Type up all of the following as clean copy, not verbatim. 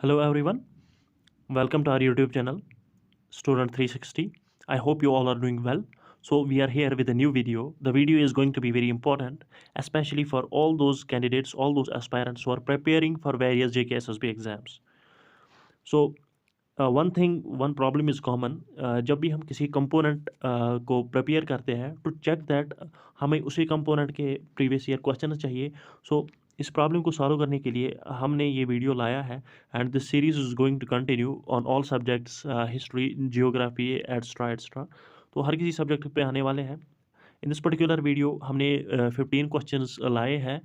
Hello everyone, welcome to our YouTube channel Student 360. I hope you all are doing well. So we are here with a new video. The video is going to be very important, especially for all those candidates, all those aspirants who are preparing for various JKSSB exams. So one problem is common जब भी हम किसी component को prepare करते हैं to check that हमें उसी component के प्रीवियस ईयर क्वेश्चन चाहिए. सो इस प्रॉब्लम को सॉल्व करने के लिए हमने ये वीडियो लाया है and this series is going to continue on all subjects, history, geography, etcetera etcetera. तो हर किसी सब्जेक्ट पे आने वाले हैं. इन दिस पर्टिकुलर वीडियो हमने 15 क्वेश्चंस लाए हैं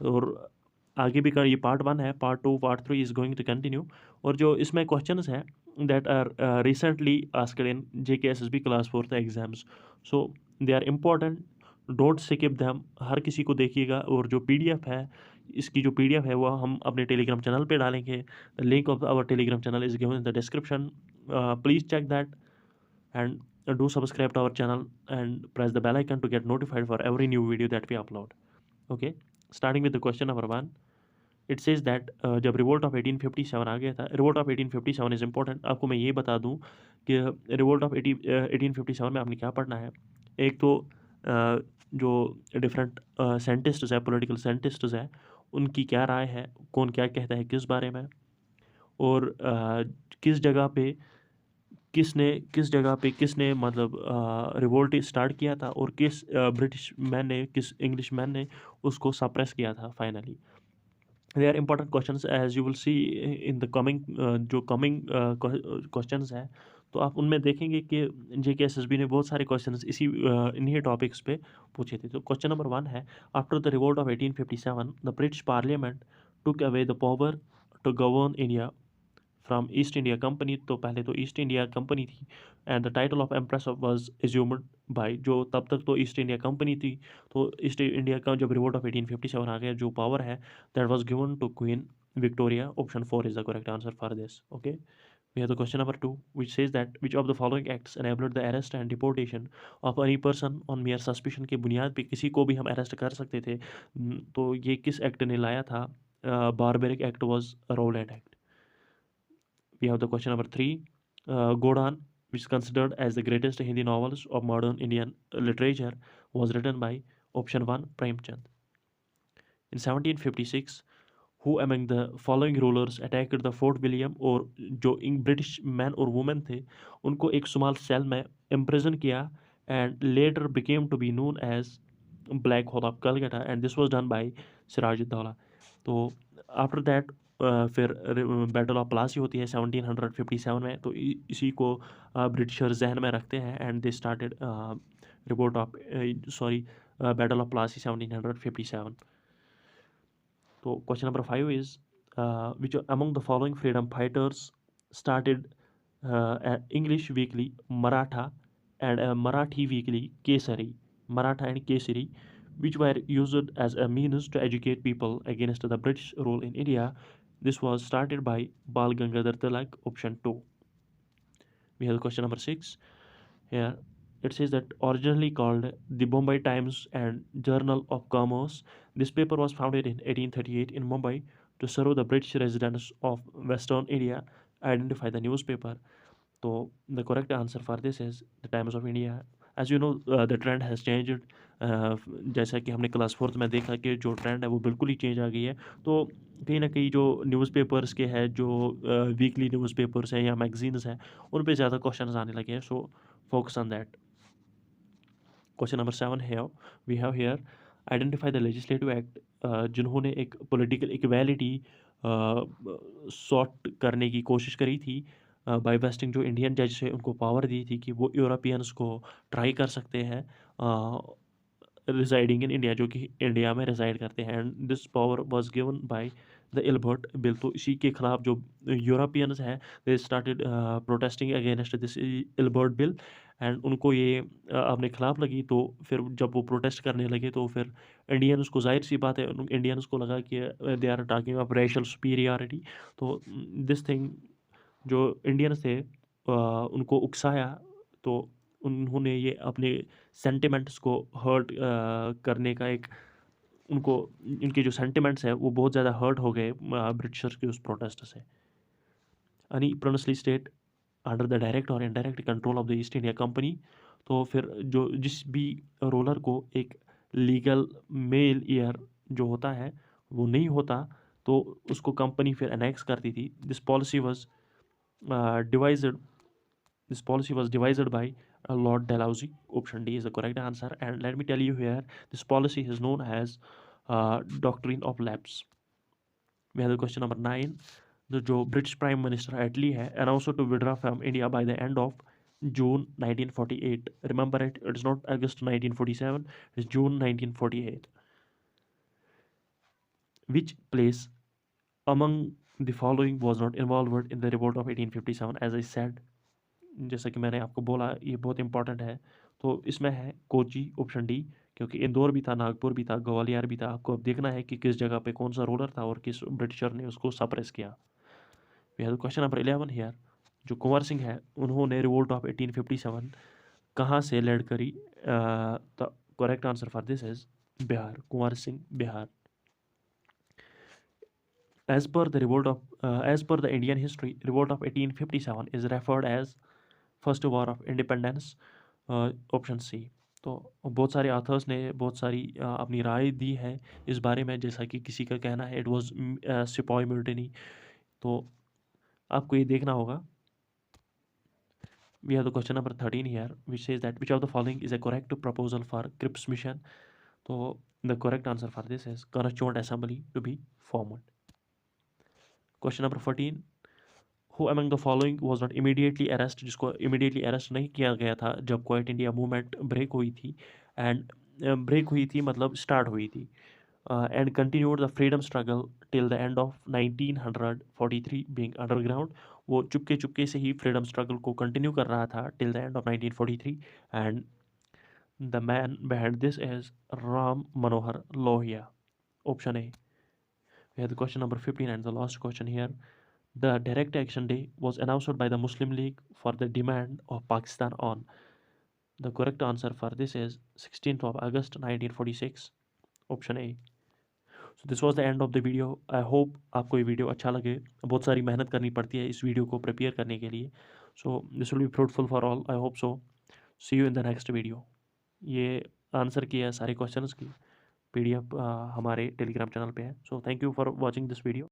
और आगे भी ये पार्ट 1 है, part 2, part 3 is going to continue. और जो इसमें क्वेश्चंस हैं that are recently asked in JKSSB class 4th exams, so they are important. Don't skip them. हर किसी को देखिएगा. और जो PDF है, इसकी जो PDF है वो हम अपने टेलीग्राम चैनल पे डालेंगे. Link of our telegram channel is given in the description. Please check that and do subscribe to our channel and press the bell icon to get notified for every new video that we upload. Okay, starting with the question number 1. It says that जब revolt of 1857 आ गया था, revolt of 1857 is important. आपको मैं ये बता दूं कि revolt of 1857 में आपने क्या पढ़ना है. एक तो जो डिफरेंट साइंटिस्ट्स है, पॉलिटिकल साइंटिस्ट्स है, उनकी क्या राय है, कौन क्या कहता है किस बारे में, और किस जगह पे किसने मतलब रिवोल्ट स्टार्ट किया था, और किस ब्रिटिश मैन ने, किस इंग्लिश मैन ने उसको सप्रेस किया था finally. They are important questions as you will see in the coming. जो कमिंग क्वेश्चंस हैं तो आप उनमें देखेंगे कि JKSSB ने बहुत सारे क्वेश्चंस इन्हीं टॉपिक्स पे पूछे थे. तो क्वेश्चन नंबर 1 है, after the revolt of 1857 the British parliament took away the power to govern India from East India company. तो पहले तो ईस्ट इंडिया कंपनी थी and the title of empress was assumed by, जो तब तक तो East India company थी. तो ईस्ट इंडिया का जब रिवोल्ट ऑफ 1857 आ गया, जो पावर है that was given to queen Victoria. Option 4 is the correct answer for this. Okay, we have the question number 2, which says that which of the following acts enabled the arrest and deportation of any person on mere suspicion. के बुनियाद पे किसी को भी हम arrest कर सकते थे. तो ये किस एक्ट ने लाया था? Barbaric act was Rowlatt act. We have the question number 3. Godhan, which is considered as the greatest Hindi novels of modern Indian literature, was written by option 1 Premchand. In 1756, who among the following rulers attacked the Fort William? और जो British man और women थे उनको एक small cell में imprison किया and later became to be known as Black Hole of Calcutta, and this was done by Sirajuddaula. तो after that फिर बैटल ऑफ प्लासी होती है 1757 में. तो इसी को ब्रिटिशर जहन में रखते हैं and they started report of battle of Plassey 1757. तो question number 5 is which among the following freedom fighters started English weekly Maratha and a Marathi weekly Kesari, Maratha and Kesari, which were used as a means to educate people against the British rule in India. This was started by Bal Gangadhar Tilak, option 2. We have question number 6. Here it says that originally called the Bombay Times and Journal of Commerce, this paper was founded in 1838 in Mumbai to serve the British residents of Western India. Identify the newspaper. तो the correct answer for this is the Times of India. As you know the trend has changed. जैसा कि हमने class 4th में देखा कि जो trend है वो बिल्कुल ही चेंज आ गई है. तो कहीं ना कहीं जो न्यूज़पेपर्स के हैं, जो वीकली न्यूज़पेपर्स हैं या मैगजीन्स हैं, उन पे ज़्यादा क्वेश्चंस आने लगे हैं. So focus on that. Question number 7 है, we have here identify the legislative act जिन्होंने एक पॉलिटिकल इक्वालिटी सॉर्ट करने की कोशिश करी थी बाई वेस्टिंग. जो इंडियन जज है उनको पावर दी थी कि वो यूरोपियंस को ट्राई कर सकते हैं रिजाइडिंग इन इंडिया, जो कि इंडिया में रिजाइड करते हैं. And this power was given by the Ilbert bill. तो इसी के खिलाफ जो यूरोपियंस हैं they started protesting against this Ilbert bill and उनको ये अपने खिलाफ लगी. तो फिर जब वो प्रोटेस्ट करने लगे तो फिर इंडियंस को, जाहिर सी बात है, इंडियंस को लगा कि they are talking of racial superiority. तो दिस थिंग जो इंडियंस थे उनको उकसाया. तो उन्होंने ये अपने सेंटिमेंट्स को हर्ट करने का एक, उनको इनके जो सेंटिमेंट्स है वो बहुत ज़्यादा हर्ट हो गए ब्रिटिशर्स के उस प्रोटेस्ट से. अनइप्रोनसली स्टेट अंडर द डायरेक्ट और indirect control of the east India company. तो फिर जो जिस भी रोलर को एक लीगल मेल ईयर जो होता है वो नहीं होता, तो उसको कंपनी फिर अनेक्स करती थी। This policy was devised This policy was devised by Lord Dalhousie. Option D is the correct answer. And let me tell you here, this policy is known as doctrine of lapse. We have the question number 9. जो British prime minister एटली है announced to withdraw from India by the end of June 1948. Remember it, it's not August 1947, it's June 1948. Which place among the following was not involved in the revolt of 1857? As I said, जैसा कि मैंने आपको बोला, ये बहुत important है। तो इसमें है कोची, ऑप्शन डी, क्योंकि इंदौर भी था, नागपुर भी था, ग्वालियर भी था। आपको अब देखना है कि किस जगह पे कौन सा रूलर था और किस ब्रिटिशर ने उसको सप्रेस किया। We have question number 11 here. जो कुंवर सिंह है उन्होंने रिवोल्ट ऑफ 1857 कहाँ से लेड करी? The correct answer for this is Bihar, Kunwar Singh, Bihar. As per the Indian history, revolt of 1857 is referred as first war of independence, option C. तो बहुत सारे ऑथर्स ने बहुत सारी अपनी राय दी है इस बारे में, जैसा कि किसी का कहना है इट वाज सिपाही म्यूटिनी। तो आपको ये देखना होगा। We have the question number 13 here which says that which of the following is a correct proposal for Cripps mission? तो the correct answer for this is constituent assembly to be formed. Question number 14, who among the following was not immediately arrest? जिसको immediately arrest नहीं किया गया था जब quite India movement break हुई थी, and break हुई थी मतलब स्टार्ट हुई थी, and continued the freedom struggle till the end of 1943 being underground. वो चुपके चुपके से ही फ्रीडम स्ट्रगल को कंटिन्यू कर रहा था till the end of 1943, and the man behind this is Ram Manohar Lohia, option A. We have the question number 15 and the last question here. The Direct Action Day was announced by the Muslim League for the demand of Pakistan on. The correct answer for this is 16th of August 1946, option A. So this was the end of the video. I hope आपको ये video अच्छा लगे। बहुत सारी मेहनत करनी पड़ती है इस वीडियो को प्रिपेयर करने के लिए। So this will be fruitful for all. I hope so. See you in the next video. ये आंसर किया है सारे क्वेश्चंस की PDF हमारे टेलीग्राम चैनल पे है। So thank you for watching this video.